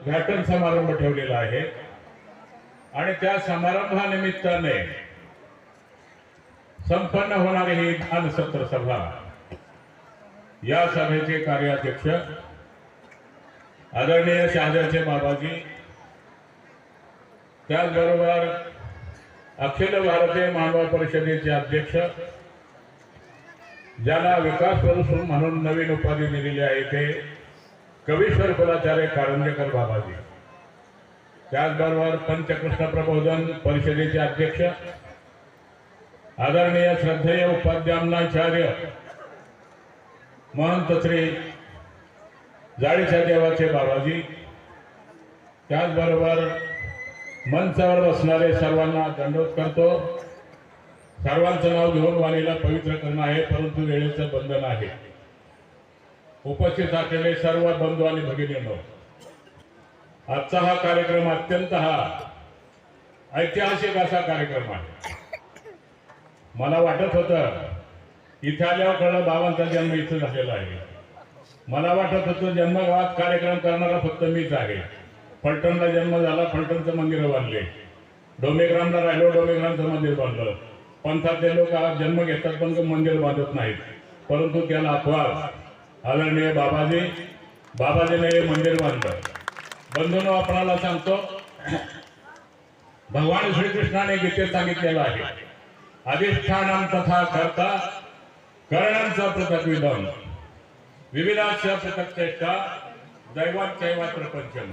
उद्घाटन समारंभ ठेवलेला आहे आणि त्या समारंभानिमित्ताने संपन्न होणारी ही ज्ञानसत्र सभा, या सभेचे कार्याध्यक्ष आदरणीय शहाद्याचे बाबाजी, त्याचबरोबर अखिल भारतीय मानव परिषदेचे अध्यक्ष, ज्यांना विकास पुरुष म्हणून नवीन उपाधी दिलेली आहे ते कवीश्वर कुलाचार्य कारंजेकर बाबाजी, त्याचबरोबर पंचकृष्ण प्रबोधन परिषदेचे अध्यक्ष आदरणीय श्रद्धेय उपाध्यायाचार्य महंत श्री जाळीच्या देवाचे बाबाजी, त्याचबरोबर मंचावर बसणारे सर्वांना दंडवत करतो। सर्वांचं नाव घेऊन वाणीला पवित्र करणं आहे, परंतु वेळेचं बंधन आहे। उपस्थित असलेले सर्व बंधू आणि भगिनींनो, आजचा हा कार्यक्रम अत्यंत ऐतिहासिक असा कार्यक्रम आहे। मला वाटत होतं इथे आल्यावर कळलं बाबांचा जन्म इथं झालेला आहे। मला वाटत होतं जन्मगावात कार्यक्रम करणारा फक्त मीच आहे। फलटणला जन्म झाला, फलटणचं मंदिर बांधले, डोमेग्रामला राहिलो, डोमेग्रामचं मंदिर बांधलं। पंथातले लोक जन्म घेतात पण मंदिर बांधत नाहीत, परंतु त्याला अपवाद आदरणीय बाबाजीने हे मंदिर बांधलं। बंधूंनो, आपणाला सांगतो, भगवान श्रीकृष्णाने गीतेत सांगितलेलं आहे, अधिष्ठानम तथा कर्ता करणांचा पृथक विधान विविधास्य पृथक चेष्टा दैवात प्रपंचम।